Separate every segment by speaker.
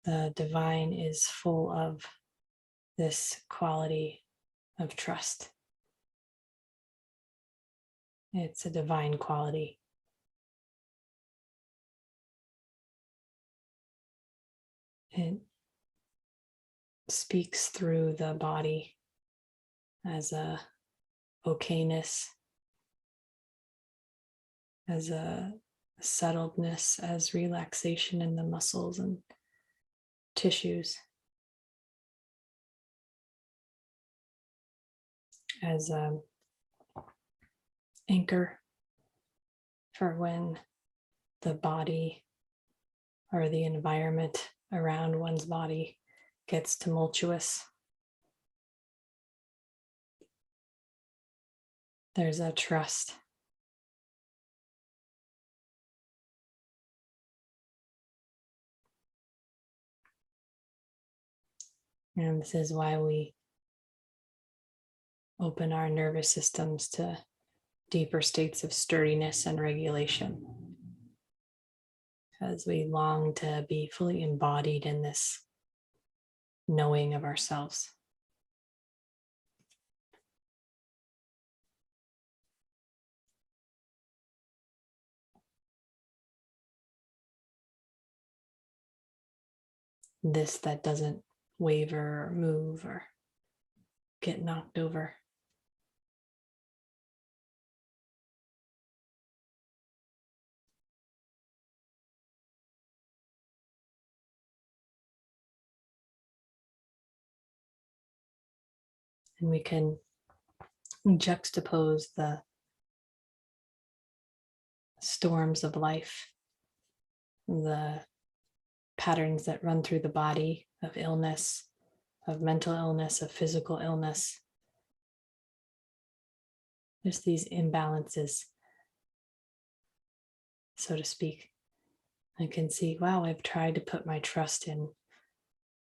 Speaker 1: the divine is full of this quality of trust. It's a divine quality. It speaks through the body as a okayness, as a settledness, as relaxation in the muscles and tissues, as an anchor for when the body or the environment around one's body gets tumultuous. There's a trust. And this is why we open our nervous systems to deeper states of sturdiness and regulation, as we long to be fully embodied in this knowing of ourselves. This that doesn't waver or move or get knocked over. And we can juxtapose the storms of life, the patterns that run through the body of illness, of mental illness, of physical illness. There's these imbalances, so to speak. I can see, wow, I've tried to put my trust in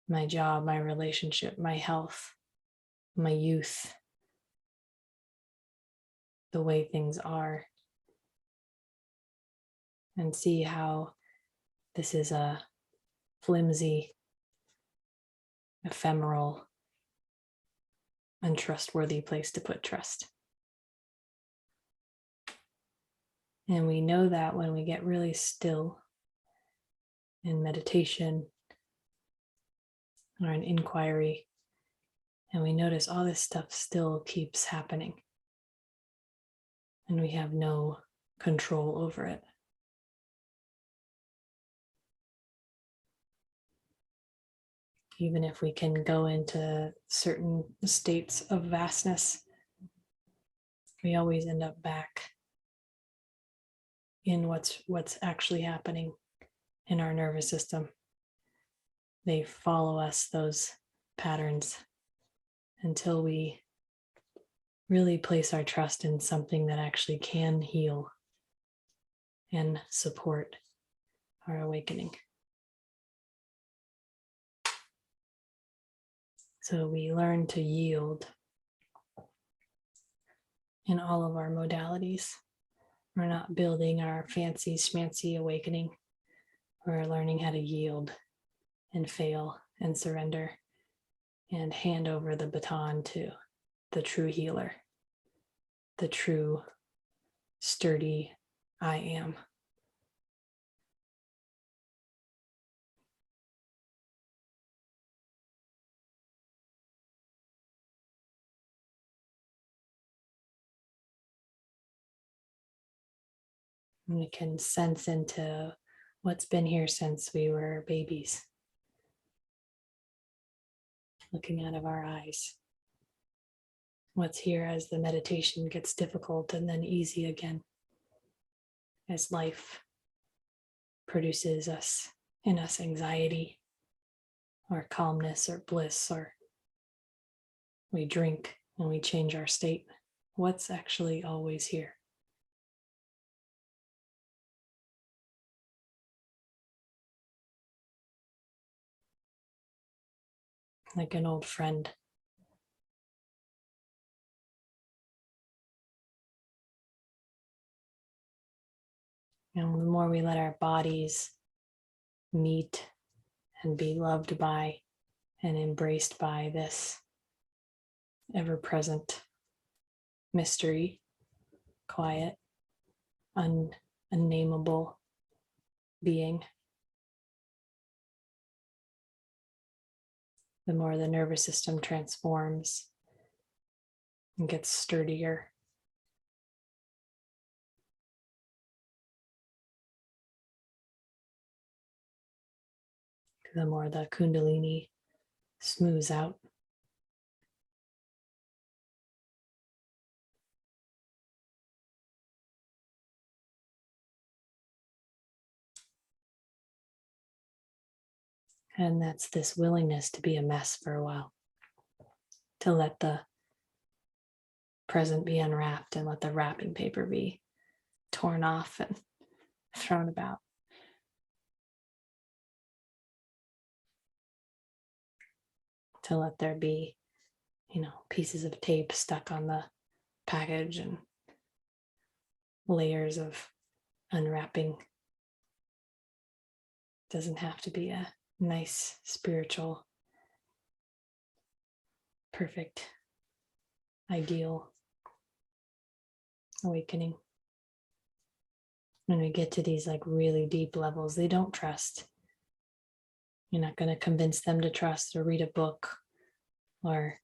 Speaker 1: my job, my relationship, my health, my youth, the way things are, and see how this is a flimsy, ephemeral, untrustworthy place to put trust. And we know that when we get really still in meditation or in inquiry, and we notice all this stuff still keeps happening, and we have no control over it. Even if we can go into certain states of vastness, we always end up back in what's actually happening in our nervous system. They follow us, those patterns, until we really place our trust in something that actually can heal and support our awakening. So we learn to yield in all of our modalities. We're not building our fancy schmancy awakening. We're learning how to yield and fail and surrender and hand over the baton to the true healer, the true sturdy I am. And we can sense into what's been here since we were babies, looking out of our eyes. What's here as the meditation gets difficult and then easy again, as life produces in us anxiety or calmness or bliss, or we drink and we change our state. What's actually always here? Like an old friend. And the more we let our bodies meet and be loved by and embraced by this ever-present mystery, quiet, unnameable being. The more the nervous system transforms and gets sturdier, the more the Kundalini smooths out. And that's this willingness to be a mess for a while, to let the present be unwrapped and let the wrapping paper be torn off and thrown about. To let there be, pieces of tape stuck on the package and layers of unwrapping. Doesn't have to be a nice, spiritual, perfect, ideal awakening. When we get to these really deep levels, they don't trust. You're not going to convince them to trust or read a book or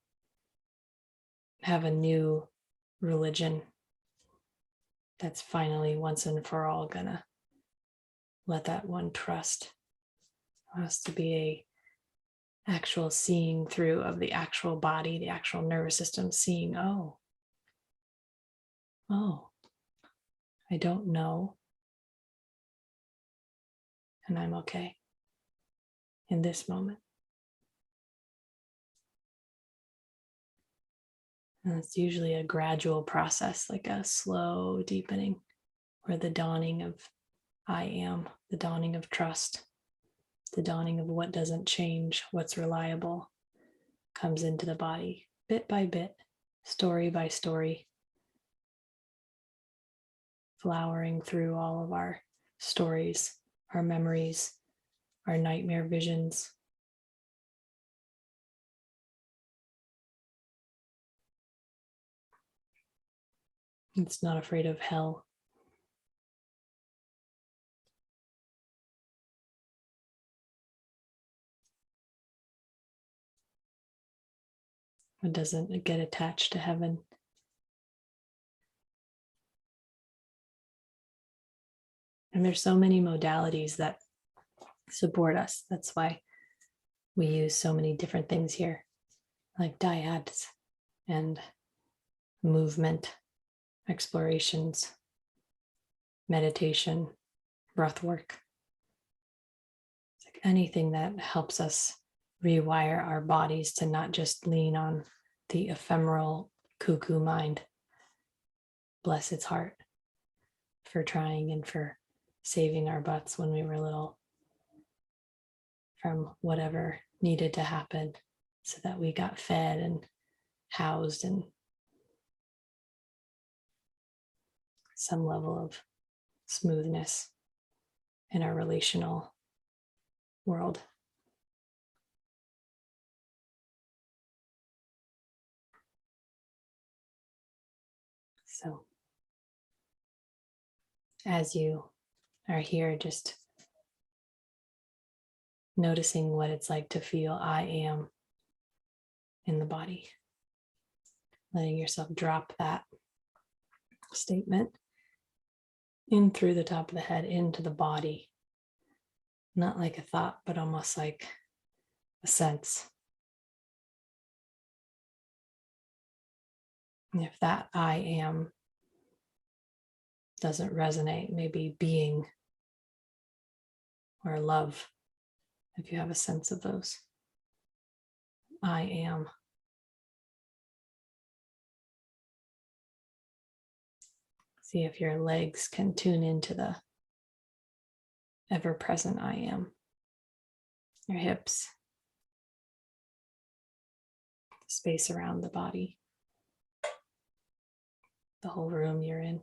Speaker 1: have a new religion that's finally once and for all gonna let that one trust. It has to be a actual seeing through of the actual body, the actual nervous system, seeing, oh, I don't know, and I'm okay in this moment. And it's usually a gradual process, like a slow deepening, or the dawning of I am, the dawning of trust, the dawning of what doesn't change, what's reliable, comes into the body bit by bit, story by story, flowering through all of our stories, our memories, our nightmare visions. It's not afraid of hell. It doesn't get attached to heaven. And there's so many modalities that support us. That's why we use so many different things here, like dyads and movement, explorations, meditation, breath work. It's like anything that helps us rewire our bodies to not just lean on the ephemeral cuckoo mind. Bless its heart for trying and for saving our butts when we were little from whatever needed to happen so that we got fed and housed and some level of smoothness in our relational world. So as you are here, just noticing what it's like to feel I am in the body, letting yourself drop that statement in through the top of the head into the body, not like a thought, but almost like a sense. And if that I am doesn't resonate, maybe being or love, if you have a sense of those. I am. See if your legs can tune into the ever-present I am. Your hips, the space around the body, the whole room you're in.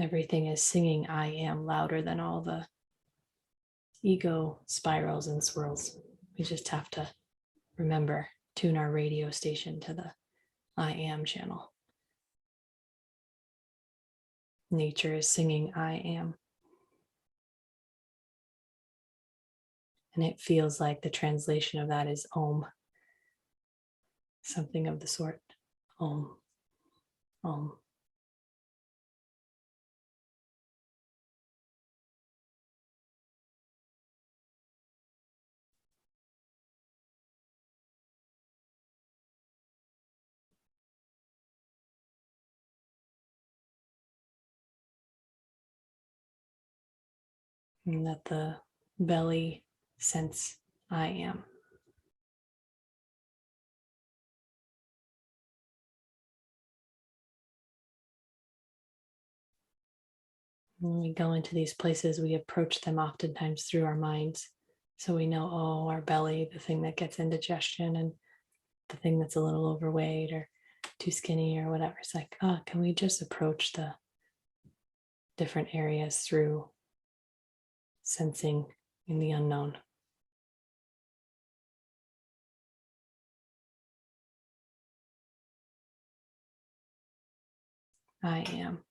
Speaker 1: Everything is singing I am louder than all the ego spirals and swirls. We just have to remember, tune our radio station to the I am channel. Nature is singing I am. And it feels like the translation of that is Om. Something of the sort. Om. Om. And let the belly sense I am. When we go into these places, we approach them oftentimes through our minds. So we know, oh, our belly, the thing that gets indigestion, and the thing that's a little overweight or too skinny or whatever. It's like, oh, can we just approach the different areas through sensing in the unknown? I am.